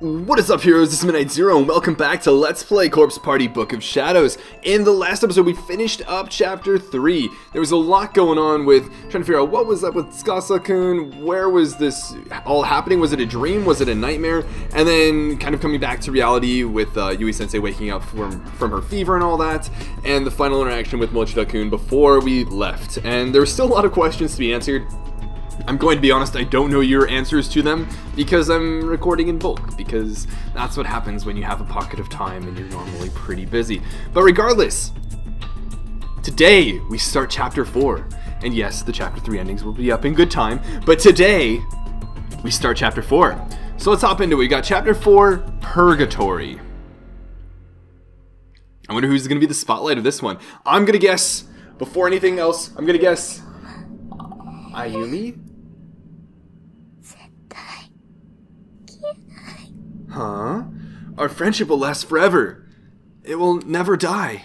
What is up, heroes? This is Midnight Zero, and welcome back to Let's Play Corpse Party Book of Shadows. In the last episode, we finished up Chapter 3. There was a lot going on with trying to figure out what was up with Tsukasa-kun, where was this all happening, was it a dream, was it a nightmare, and then kind of coming back to reality with Yui-sensei waking up from her fever and all that, and the final interaction with Mochida-kun before we left. And there were still a lot of questions to be answered. I'm going to be honest, I don't know your answers to them because I'm recording in bulk, because that's what happens when you have a pocket of time and you're normally pretty busy. But regardless, today we start Chapter 4. And yes, the Chapter 3 endings will be up in good time, but today we start Chapter 4. So let's hop into it. We got Chapter 4, Purgatory. I wonder who's going to be the spotlight of this one. I'm going to guess, before anything else, I'm going to guess Ayumi? Huh? Our friendship will last forever. It will never die.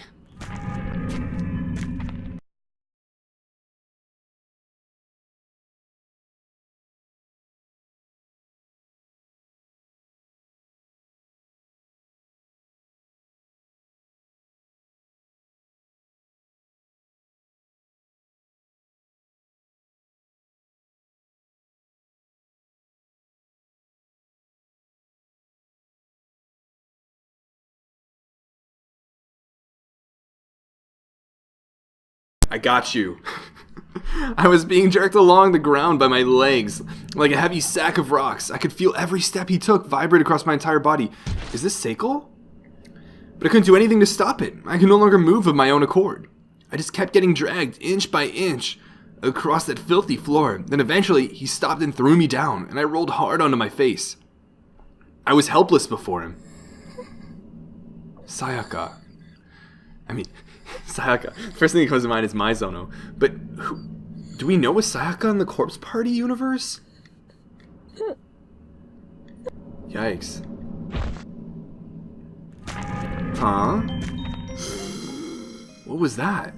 I got you. I was being jerked along the ground by my legs, like a heavy sack of rocks. I could feel every step he took vibrate across my entire body. Is this Seiko? But I couldn't do anything to stop it. I could no longer move of my own accord. I just kept getting dragged, inch by inch, across that filthy floor. Then eventually, he stopped and threw me down, and I rolled hard onto my face. I was helpless before him. Sayaka. Sayaka. First thing that comes to mind is Maizono. But who, do we know a Sayaka in the Corpse Party universe? Yikes. Huh? What was that?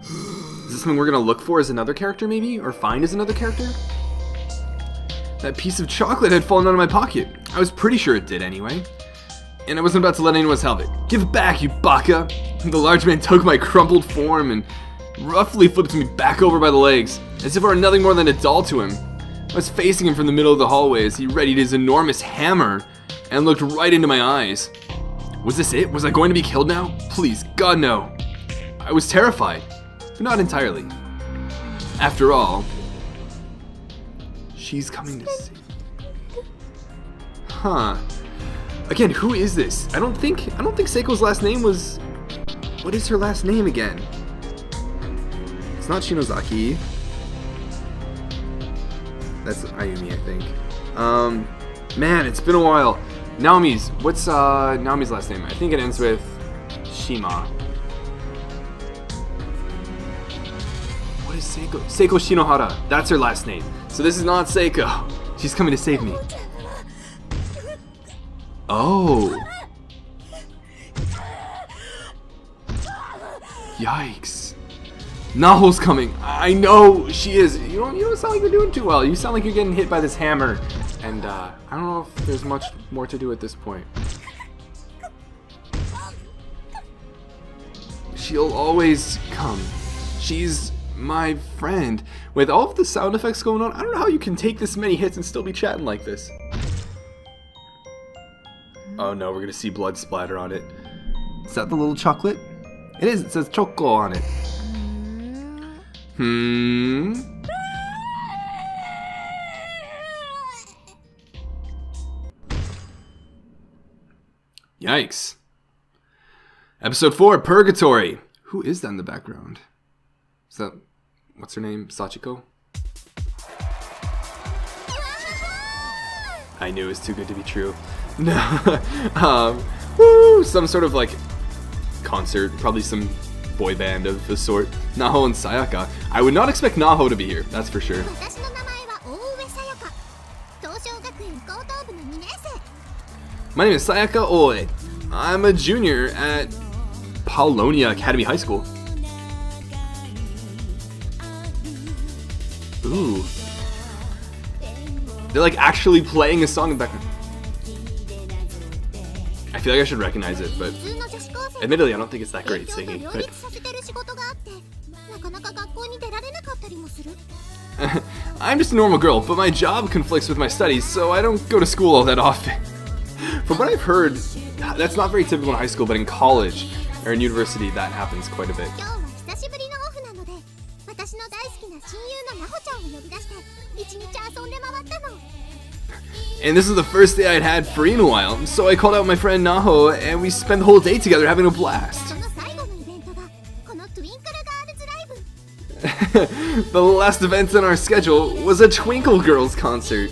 Is this something we're gonna look for as another character maybe? Or find as another character? That piece of chocolate had fallen out of my pocket. I was pretty sure it did anyway. And I wasn't about to let anyone else have it. Give it back, you baka! The large man took my crumpled form and roughly flipped me back over by the legs, as if I were nothing more than a doll to him. I was facing him from the middle of the hallway as he readied his enormous hammer and looked right into my eyes. Was this it? Was I going to be killed now? Please, God no. I was terrified, but not entirely. After all, she's coming to see. Huh. Again, who is this? I don't think Seiko's last name was... What is her last name again? It's not Shinozaki. That's Ayumi, I think. Man, it's been a while. Naomi's. What's Naomi's last name? I think it ends with Shima. What is Seiko? Seiko Shinohara. That's her last name. So this is not Seiko. She's coming to save me. Oh. Yikes. Naho's coming. I know she is. You don't sound like you're doing too well. You sound like you're getting hit by this hammer. And I don't know if there's much more to do at this point. She'll always come. She's my friend. With all of the sound effects going on, I don't know how you can take this many hits and still be chatting like this. Oh no, we're gonna see blood splatter on it. Is that the little chocolate? It is, it says choco on it. Yikes. Episode 4, Purgatory. Who is that in the background? Is that, what's her name? Sachiko? I knew it was too good to be true. No. Woo! Some sort of like concert, probably some boy band of the sort. Naho and Sayaka. I would not expect Naho to be here, that's for sure. My name is Sayaka Oe. I'm a junior at Paulonia Academy High School. Ooh. They're like actually playing a song in the background. feel like I should recognize it, but admittedly, I don't think it's that great singing. But I'm just a normal girl, but my job conflicts with my studies, so I don't go to school all that often. From what I've heard, that's not very typical in high school, but in college or in university, that happens quite a bit. And this is the first day I'd had free in a while, so I called out my friend Naho, and we spent the whole day together having a blast. The last event on our schedule was a Twinkle Girls concert.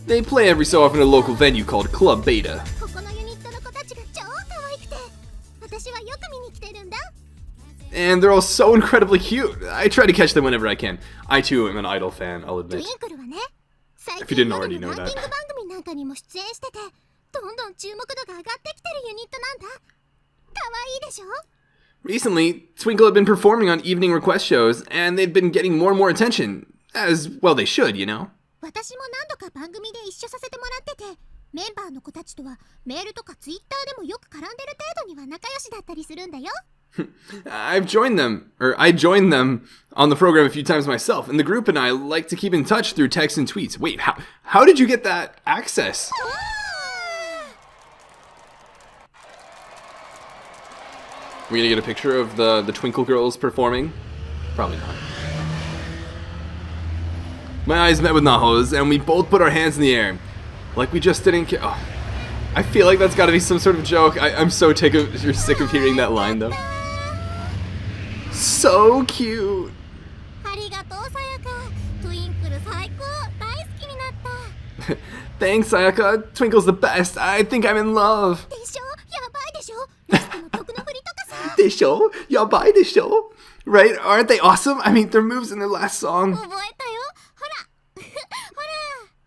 They play every so often at a local venue called Club Beta. And they're all so incredibly cute. I try to catch them whenever I can. I too am an Idol fan, I'll admit. If you didn't already know that. Recently, Twinkle had been performing on evening request shows, and they've been getting more and more attention. As well they should, you know. I joined them on the program a few times myself, and the group and I like to keep in touch through text and tweets. Wait, how did you get that access? We're gonna get a picture of the Twinkle Girls performing? Probably not. My eyes met with Naho's, and we both put our hands in the air. Like we just didn't care. Oh, I feel like that's gotta be some sort of joke. I'm so sick of hearing that line, though. So cute. Thanks, Sayaka. Twinkle's the best. I think I'm in love. Desho? Yabai desho? Right? Aren't they awesome? I mean, their moves in their last song.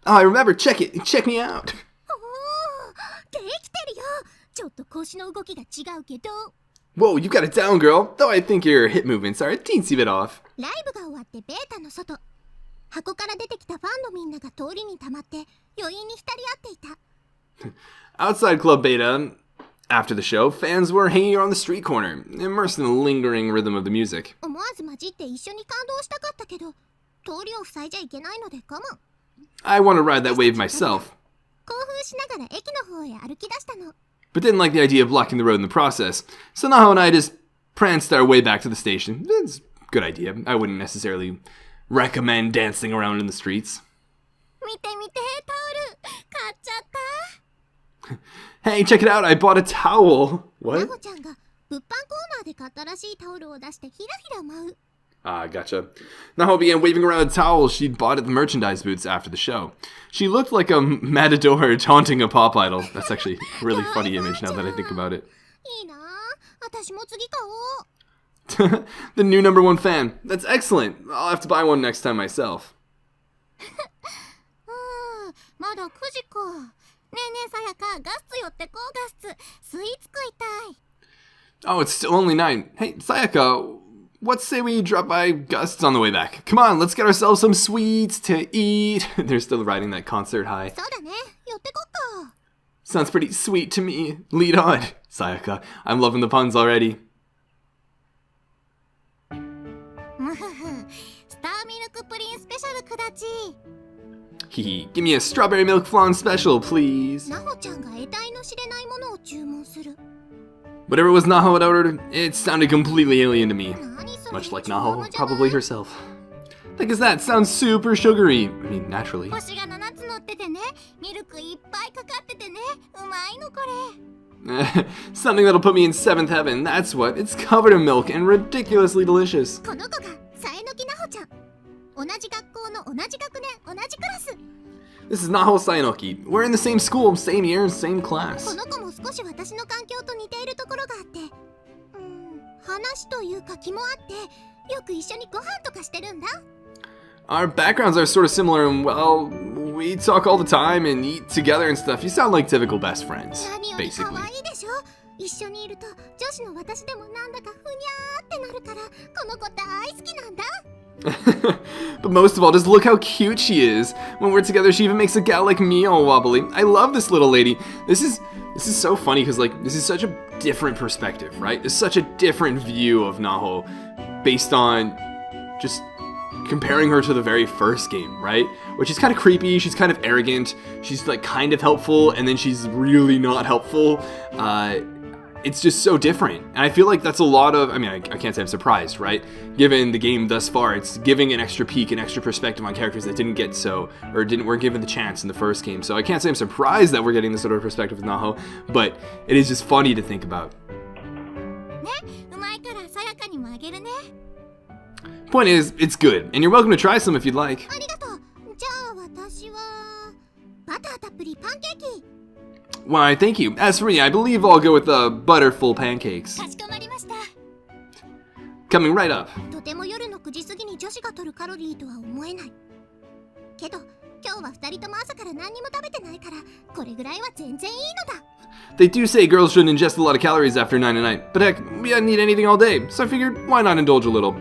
Oh, I remember. Check it. Check me out. Whoa, you got it down, girl. Though I think your hip movements are a teensy bit off. Outside Club Beta, after the show, fans were hanging around the street corner, immersed in the lingering rhythm of the music. I want to ride that wave myself, but didn't like the idea of blocking the road in the process, so Naho and I just pranced our way back to the station. It's a good idea. I wouldn't necessarily recommend dancing around in the streets. Hey, check it out, I bought a towel. What? Ah, gotcha. Naho began waving around a towel she'd bought at the merchandise booths after the show. She looked like a matador taunting a pop idol. That's actually a really funny image now that I think about it. The new #1 fan. That's excellent. I'll have to buy one next time myself. Oh, it's still only 9. Hey, Sayaka, what say we drop by Gust's on the way back? Come on, let's get ourselves some sweets to eat. They're still riding that concert high. Sounds pretty sweet to me. Lead on, Sayaka. I'm loving the puns already. Hehe, give me a strawberry milk flan special, please. Whatever it was Naho had ordered, it sounded completely alien to me. Much like Naho, probably herself. Think is that? Sounds super sugary. I mean, naturally. Something that'll put me in 7th heaven, that's what. It's covered in milk and ridiculously delicious. This is Naho Sayanoki. We're in the same school, same year, same class. Our backgrounds are sort of similar and, well, we talk all the time and eat together and stuff. You sound like typical best friends, basically. But most of all, just look how cute she is. When we're together, she even makes a gal like me all wobbly. I love this little lady. This is so funny because like this is such a different perspective, right? It's such a different view of Naho based on just comparing her to the very first game, right? Where she's kind of creepy, she's kind of arrogant, she's like kind of helpful, and then she's really not helpful. It's just so different. And I feel like that's a lot of, I mean, I can't say I'm surprised, right? Given the game thus far, it's giving an extra peek, an extra perspective on characters that didn't get so, or weren't given the chance in the first game. So I can't say I'm surprised that we're getting this sort of perspective with Naho, but it is just funny to think about. Point is, it's good, and you're welcome to try some if you'd like. Why, thank you. As for me, I believe I'll go with the butterful pancakes. Coming right up. They do say girls shouldn't ingest a lot of calories after 9 at night, but heck, we didn't eat anything all day, so I figured why not indulge a little.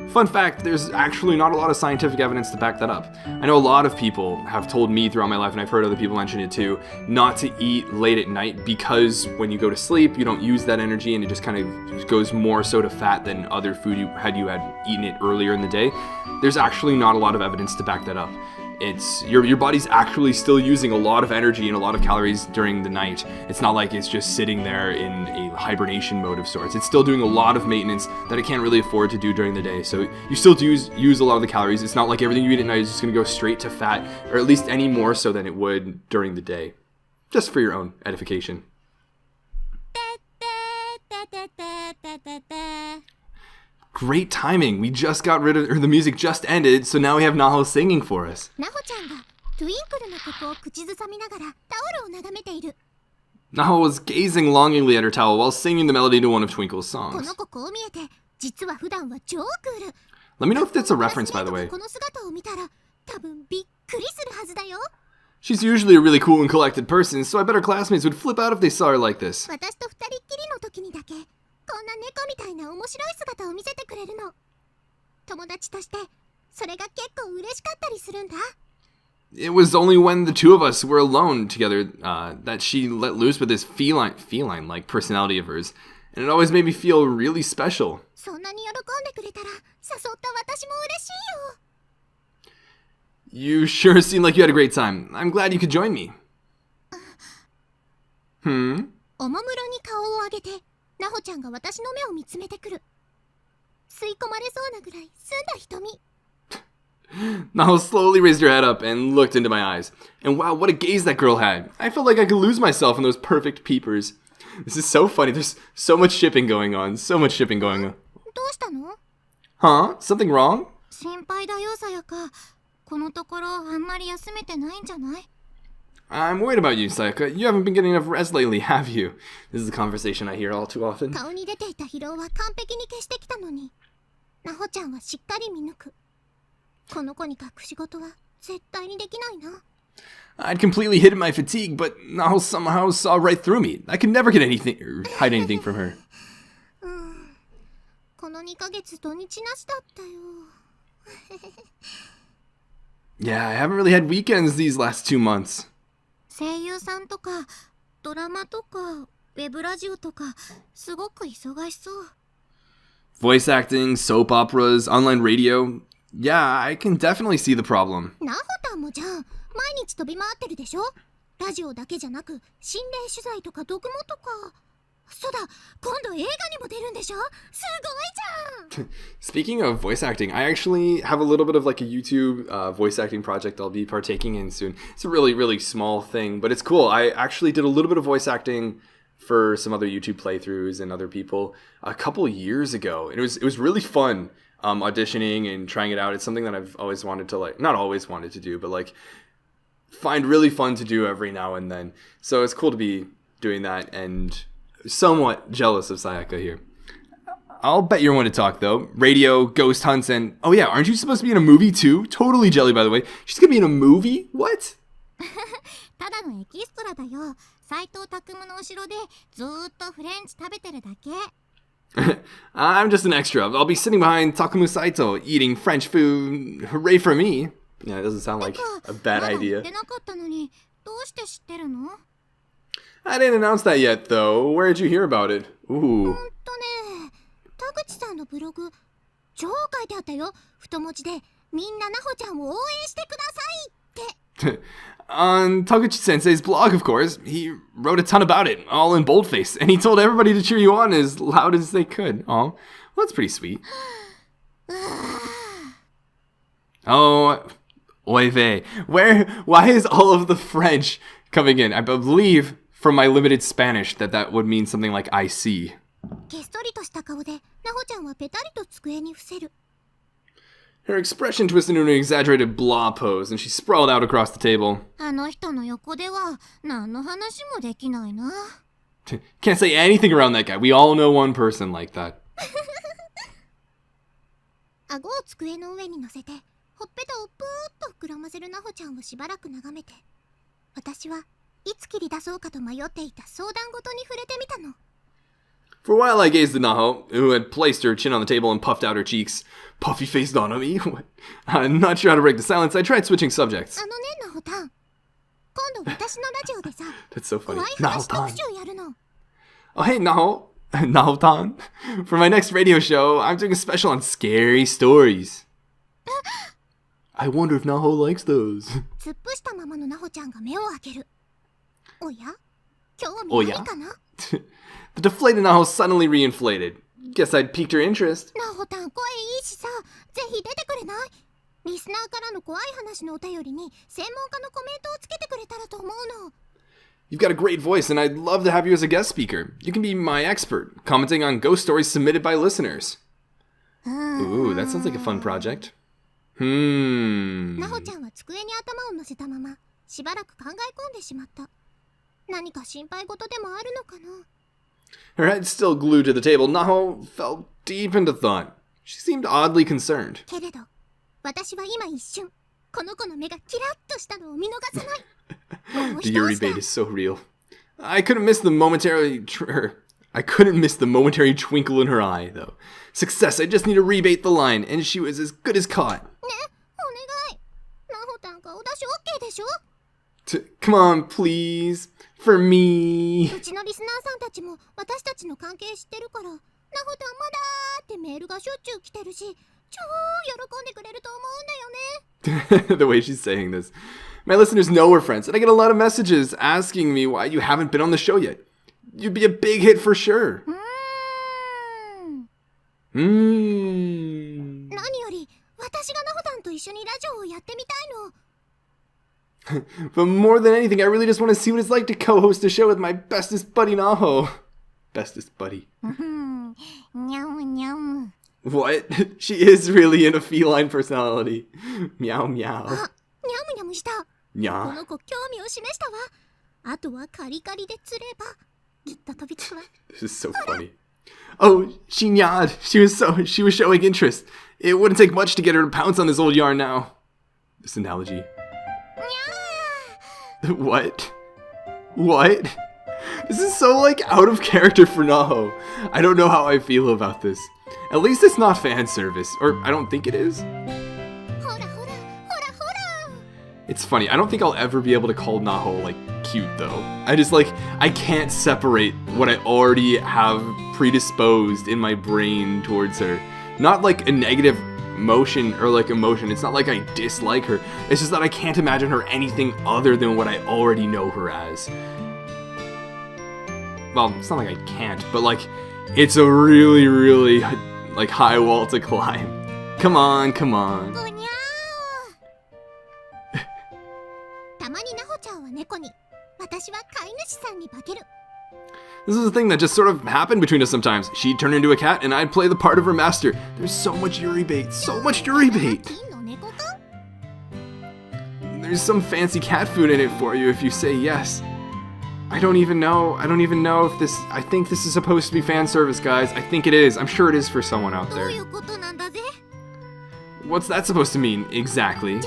Fun fact, there's actually not a lot of scientific evidence to back that up. I know a lot of people have told me throughout my life, and I've heard other people mention it too, not to eat late at night because when you go to sleep, you don't use that energy and it just kind of goes more so to fat than other food you had eaten it earlier in the day. There's actually not a lot of evidence to back that up. It's your body's actually still using a lot of energy and a lot of calories during the night. It's not like it's just sitting there in a hibernation mode of sorts. It's still doing a lot of maintenance that it can't really afford to do during the day. So you still do use a lot of the calories. It's not like everything you eat at night is just going to go straight to fat, or at least any more so than it would during the day. Just for your own edification. Great timing. We just got rid of, or the music just ended, so now we have Naho singing for us. Naho was gazing longingly at her towel while singing the melody to one of Twinkle's songs. Let me know if that's a reference, by the way. She's usually a really cool and collected person, so I bet her classmates would flip out if they saw her like this. It was only when the two of us were alone together that she let loose with this feline-like personality of hers, and it always made me feel really special. You sure seem like you had a great time. I'm glad you could join me. Naho slowly raised her head up and looked into my eyes. And wow, what a gaze that girl had. I felt like I could lose myself in those perfect peepers. This is so funny. There's so much shipping going on. Huh? Something wrong? I'm worried about you, Sayaka. You haven't been getting enough rest lately, have you? This is a conversation I hear all too often. I'd completely hidden my fatigue, but Naho somehow saw right through me. I could never get anything or hide anything from her. Yeah, I haven't really had weekends these last 2 months. Voice acting, soap operas, online radio. Yeah, I can definitely see the problem. Speaking of voice acting, I actually have a little bit of like a YouTube voice acting project I'll be partaking in soon. It's a really, really small thing, but it's cool. I actually did a little bit of voice acting for some other YouTube playthroughs and other people a couple years ago. It was really fun auditioning and trying it out. It's something that I've always wanted to not always wanted to do, but find really fun to do every now and then. So it's cool to be doing that and somewhat jealous of Sayaka here. I'll bet you're one to talk though. Radio, ghost hunts, and oh yeah, aren't you supposed to be in a movie too? Totally jelly, by the way. She's gonna be in a movie? What? I'm just an extra. I'll be sitting behind Takumu Saito eating French food. Hooray for me. Yeah, it doesn't sound like a bad idea. I didn't announce that yet, though. Where did you hear about it? Ooh. On Taguchi-sensei's blog, of course, he wrote a ton about it, all in boldface, and he told everybody to cheer you on as loud as they could. Oh, well, that's pretty sweet. Oh, oy vey. Why is all of the French coming in? I believe, from my limited Spanish, that would mean something like I see. Her expression twisted into an exaggerated blah pose, and she sprawled out across the table. Can't say anything around that guy. We all know one person like that. For a while I gazed at Naho, who had placed her chin on the table and puffed out her cheeks. Puffy-faced Donami? I'm not sure how to break the silence. I tried switching subjects. That's so funny. Naho-tan. Oh, hey, Naho. Naho-tan. For my next radio show, I'm doing a special on scary stories. I wonder if Naho likes those. Oh, yeah? The deflated Naho suddenly reinflated. Guess I'd piqued her interest. You've got a great voice, and I'd love to have you as a guest speaker. You can be my expert, commenting on ghost stories submitted by listeners. Ooh, that sounds like a fun project. Her head still glued to the table, Naho fell deep into thought. She seemed oddly concerned. The Yuri bait is so real. I couldn't miss the momentary twinkle in her eye, though. Success, I just need to rebait the line, and she was as good as caught. Come on, please. For me. The way she's saying this. My listeners know we're friends, and I get a lot of messages asking me why you haven't been on the show yet. You'd be a big hit for sure. But more than anything, I really just want to see what it's like to co-host a show with my bestest buddy Naho. Bestest buddy. What? She is really in a feline personality. Meow meow. Nya. This is so funny. Oh, she nyad. She was showing interest. It wouldn't take much to get her to pounce on this old yarn now. This analogy. What? What? This is so, like, out of character for Naho. I don't know how I feel about this. At least it's not fan service. Or, I don't think it is. It's funny. I don't think I'll ever be able to call Naho, like, cute, though. I can't separate what I already have predisposed in my brain towards her. Not, like, a negative motion or like emotion. It's not like I dislike her. It's just that I can't imagine her anything other than what I already know her as. Well, it's not like I can't, but like it's a really, really like high wall to climb. Come on, come on. This is a thing that just sort of happened between us sometimes. She'd turn into a cat and I'd play the part of her master. There's so much Yuri bait. So much Yuri bait. There's some fancy cat food in it for you if you say yes. I don't even know if this... I think this is supposed to be fan service, guys. I think it is. I'm sure it is for someone out there. What's that supposed to mean, exactly?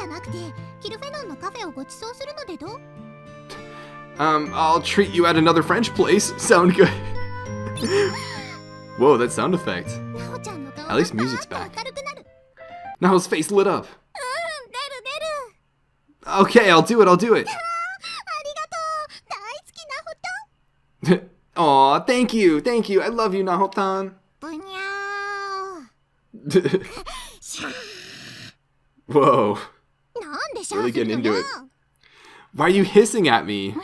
I'll treat you at another French place. Sound good? Whoa, that sound effect. At least music's back. Naho's face lit up. Okay, I'll do it. Aw, thank you. I love you, Naho-tan. Whoa. Really getting into it. Why are you hissing at me?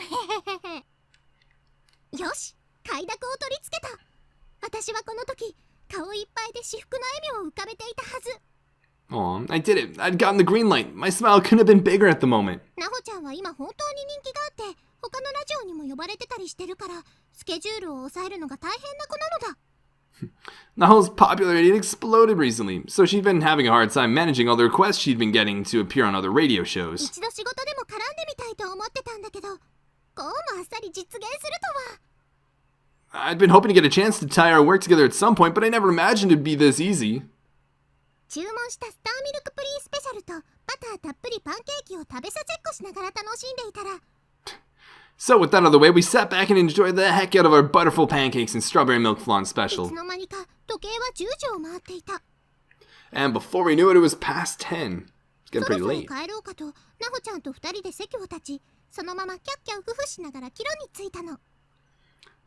Aw, I did it. I'd gotten the green light. My smile couldn't have been bigger at the moment. Naho's popularity had exploded recently, so she'd been having a hard time managing all the requests she'd been getting to appear on other radio shows. I'd been hoping to get a chance to tie our work together at some point, but I never imagined it'd be this easy. So with that out of the way, we sat back and enjoyed the heck out of our butterful pancakes and strawberry milk flan special. And before we knew it, it was past 10. It's getting pretty late.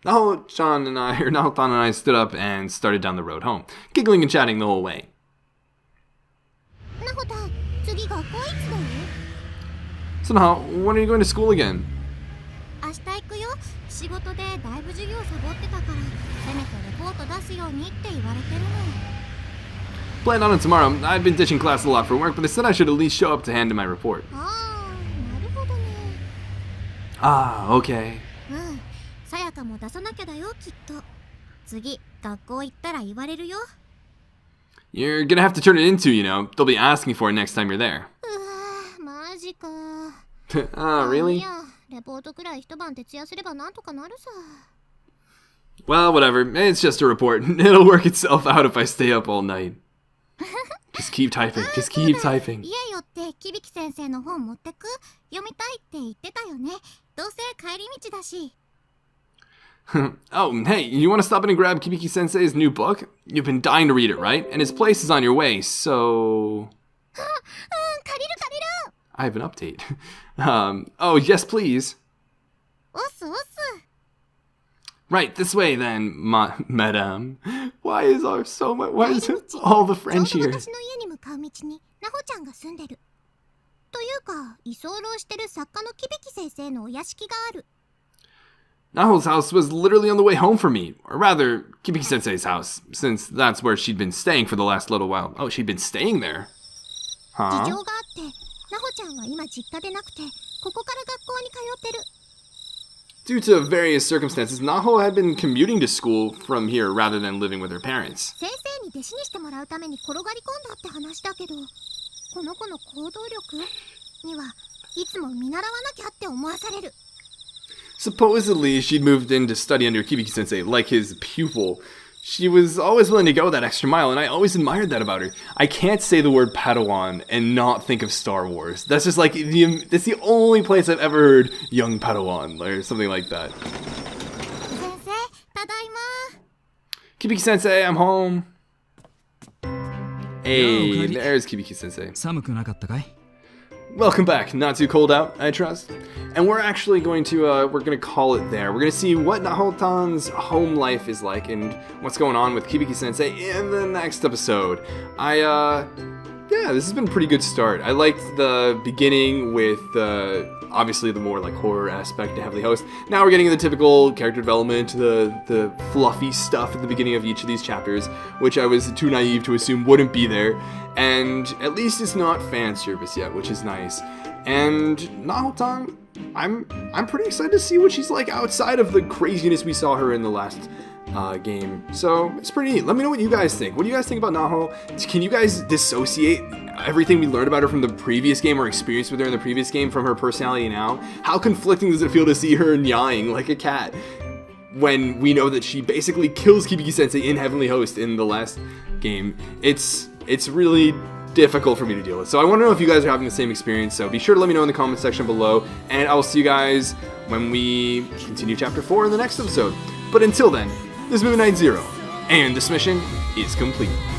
Naho-chan and Naho-tan and I stood up and started down the road home, giggling and chatting the whole way. So Naho, when are you going to school again? Planned on it tomorrow. I've been ditching class a lot for work, but they said I should at least show up to hand in my report. Ah, okay. You're gonna have to turn it into, you know. They'll be asking for it next time you're there. Ah, really? Well, whatever. It's just a report. It'll work itself out if I stay up all night. Just keep typing. Oh, hey, you want to stop in and grab Kibiki-sensei's new book? You've been dying to read it, right? And his place is on your way, so... I have an update. Oh, yes, please. Right, this way then, madame. Why is all the French here? Naho's house was literally on the way home for me. Or rather, Kibiki-sensei's house, since that's where she'd been staying for the last little while. Oh, she'd been staying there? Huh? Due to various circumstances, Naho had been commuting to school from here rather than living with her parents. Supposedly, she'd moved in to study under Kibiki-sensei, like his pupil. She was always willing to go that extra mile, and I always admired that about her. I can't say the word Padawan and not think of Star Wars. That's just like, that's the only place I've ever heard young Padawan, or something like that. Kibiki-sensei, I'm home. Hey, there's Kibiki-sensei. Welcome back. Not too cold out, I trust. And we're actually going to, we're going to call it there. We're going to see what Naho-tan's home life is like and what's going on with Kibiki-sensei in the next episode. Yeah, this has been a pretty good start. I liked the beginning with, obviously the more like horror aspect to Heavenly Host. Now we're getting the typical character development, the fluffy stuff at the beginning of each of these chapters, which I was too naive to assume wouldn't be there. And at least it's not fan service yet, which is nice. And Naho-tan, I'm pretty excited to see what she's like outside of the craziness we saw her in the last game. So it's pretty neat. Let me know what you guys think. What do you guys think about Naho? Can you guys dissociate everything we learned about her from the previous game or experience with her in the previous game from her personality now? How conflicting does it feel to see her nyawing like a cat when we know that she basically kills Kibiki-sensei in Heavenly Host in the last game? It's really difficult for me to deal with. So I want to know if you guys are having the same experience. So be sure to let me know in the comment section below. And I will see you guys when we continue Chapter 4 in the next episode. But until then, this is Movie Night Zero. And this mission is complete.